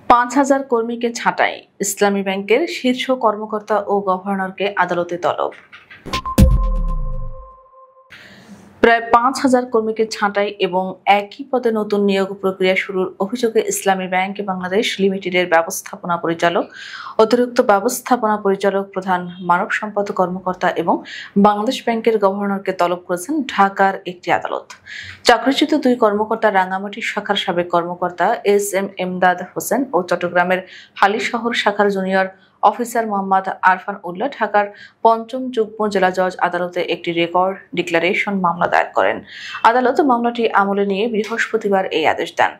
৫,০০০ কর্মীকে ছাঁটাই, ইসলামী ব্যাংকের শীর্ষ কর্মকর্তা ও গভর্নরকে আদালতে তলব। প্রায় ৫,০০০ কর্মীকে ছাঁটাই এবং একই পদে নতুন নিয়োগ প্রক্রিয়া শুরুর অভিযোগে ইসলামী ব্যাংক বাংলাদেশ লিমিটেডের ব্যবস্থাপনা পরিচালক, অতিরিক্ত ব্যবস্থাপনা পরিচালক, প্রধান মানব সম্পদ কর্মকর্তা এবং বাংলাদেশ ব্যাংকের গভর্নরকে তলব করেছেন ঢাকার একটি আদালত। চাকরিচ্যুত দুই কর্মকর্তা রাঙ্গামাটি শাখার সাবেক কর্মকর্তা এস.এম. এমদাদ হোসেন ও চট্টগ্রামের হালিশহর শাখার জুনিয়র অফিসার মোহাম্মদ আরফান উল্লাহ ঢাকার পঞ্চম যুগ্ম জেলা জজ আদালতে একটি রেকর্ড ডিক্লারেশন মামলা দায়ের করেন। আদালত মামলাটি আমলে নিয়ে বৃহস্পতিবার এই আদেশ দেন।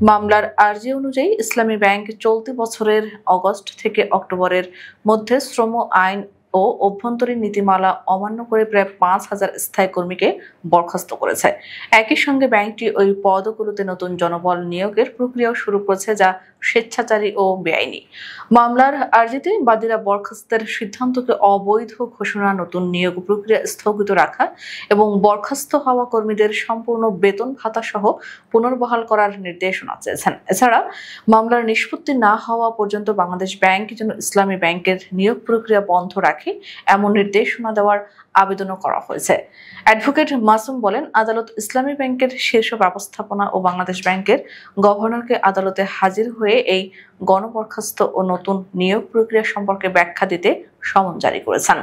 মামলার আর্জি অনুযায়ী ইসলামী ব্যাংক চলতি বছরের অগস্ট থেকে অক্টোবরের মধ্যে শ্রম আইন ও অভ্যন্তরীণ নীতিমালা অমান্য করে প্রায় ৫,০০০ স্থায়ী কর্মীকে বরখাস্ত করেছে। একই সঙ্গে ব্যাংকটি ওই পদগুলোতে নতুন জনবল নিয়োগের প্রক্রিয়াও শুরু করেছে, যা স্বেচ্ছাচারী ও বেআইনি। মামলার আর্জিতে বাদীরা বরখাস্তের সিদ্ধান্তকে অবৈধ ঘোষণা, নতুন নিয়োগ প্রক্রিয়া স্থগিত রাখা এবং বরখাস্ত হওয়া কর্মীদের সম্পূর্ণ বেতন ভাতা সহ পুনর্বহাল করার নির্দেশনা চেয়েছেন। এছাড়া মামলার নিষ্পত্তি না হওয়া পর্যন্ত বাংলাদেশ ব্যাংক যেন ইসলামী ব্যাংকের নিয়োগ প্রক্রিয়া বন্ধ রাখে এমন নির্দেশনা দেওয়ার আবেদনও করা হয়েছে। অ্যাডভোকেট মাসুম বলেন, আদালত ইসলামী ব্যাংকের শীর্ষ ব্যবস্থাপনা ও বাংলাদেশ ব্যাংকের গভর্নরকে আদালতে হাজির হয়ে এই গণবরখাস্ত ও নতুন নিয়োগ প্রক্রিয়া সম্পর্কে ব্যাখ্যা দিতে সমন জারি করেছেন।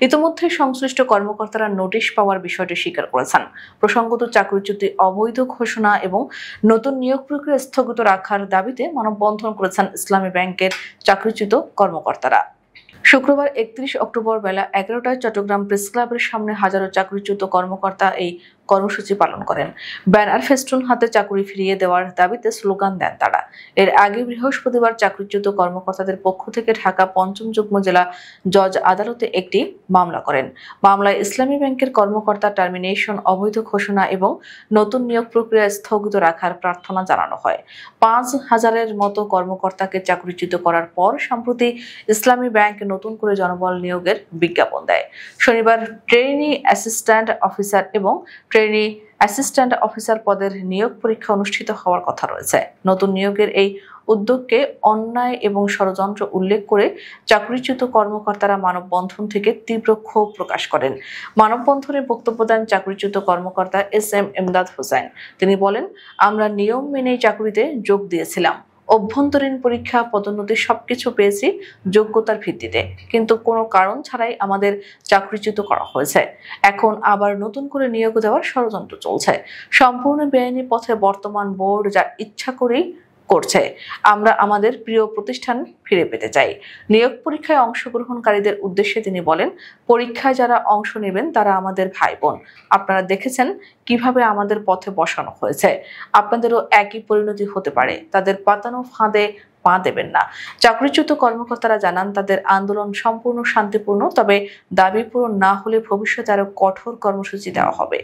ইতিমধ্যে সংশ্লিষ্ট কর্মকর্তারা নোটিশ পাওয়ার বিষয়টি স্বীকার করেছেন। প্রসঙ্গত, চাকরিচ্যুতি অবৈধ ঘোষণা এবং নতুন নিয়োগ প্রক্রিয়া স্থগিত রাখার দাবিতে মানববন্ধন করেছেন ইসলামী ব্যাংকের চাকরিচ্যুত কর্মকর্তারা। শুক্রবার ৩১ অক্টোবর বেলা ১১টায় চট্টগ্রাম প্রেস ক্লাবের সামনে হাজারো চাকরিচ্যুত কর্মকর্তা এই কর্মসূচি পালন করেন। ব্যানার ফেস্টুন হাতে চাকরি ফিরিয়ে দেওয়ার দাবিতে স্লোগান দেন তারা। এর আগে বৃহস্পতিবার চাকরিচ্যুত কর্মকর্তাদের পক্ষ থেকে ঢাকা পঞ্চম যুগ্ম জেলা জজ আদালতে একটি মামলা করেন। মামলায় ইসলামী ব্যাংকের কর্মকর্তা টার্মিনেশন, অবৈধ ঘোষণা এবং নতুন নিয়োগ প্রক্রিয়া স্থগিত রাখার প্রার্থনা জানানো হয়। ৫,০০০-এর মতো কর্মকর্তাকে চাকরিচ্যুত করার পর সম্প্রতি ইসলামী ব্যাংক নতুন করে জনবল নিয়োগের বিজ্ঞাপন দেয়। শনিবার ট্রেইনি অ্যাসিস্ট্যান্ট অফিসার এবং ট্রেইনি অ্যাসিস্ট্যান্ট অফিসার পদের নিয়োগ পরীক্ষা অনুষ্ঠিত হওয়ার কথা রয়েছে। নতুন নিয়োগের এই উদ্যোগকে অন্যায় এবং ষড়যন্ত্র উল্লেখ করে চাকরিচ্যুত কর্মকর্তারা মানববন্ধন থেকে তীব্র ক্ষোভ প্রকাশ করেন। মানববন্ধনে বক্তব্য দেন চাকরিচ্যুত কর্মকর্তা এস.এম. এমদাদ হোসেন। তিনি বলেন, আমরা নিয়ম মেনেই চাকরিতে যোগ দিয়েছিলাম। অভ্যন্তরীণ পরীক্ষা, পদোন্নতি সবকিছু পেয়েছি যোগ্যতার ভিত্তিতে, কিন্তু কোনো কারণ ছাড়াই আমাদের চাকরিচ্যুত করা হয়েছে। এখন আবার নতুন করে নিয়োগ দেওয়ার ষড়যন্ত্র চলছে। সম্পূর্ণ বেআইনি পথে বর্তমান বোর্ড যা ইচ্ছা করেই করছে। আমরা আমাদের প্রিয় প্রতিষ্ঠান ফিরে পেতে চাই। নিয়োগ পরীক্ষায় অংশগ্রহণকারীদের উদ্দেশ্যে তিনি বলেন, পরীক্ষায় যারা অংশ নেবেন তারা আমাদের ভাই বোন। আপনারা দেখেছেন কিভাবে আমাদের পথে বসানো হয়েছে। আপনাদেরও একই পরিণতি হতে পারে। তাদের পাতানো ফাঁদে পা দেবেন না। চাকরিচ্যুত কর্মকর্তারা জানান, তাদের আন্দোলন সম্পূর্ণ শান্তিপূর্ণ, তবে দাবি পূরণ না হলে ভবিষ্যতে আরো কঠোর কর্মসূচি দেওয়া হবে।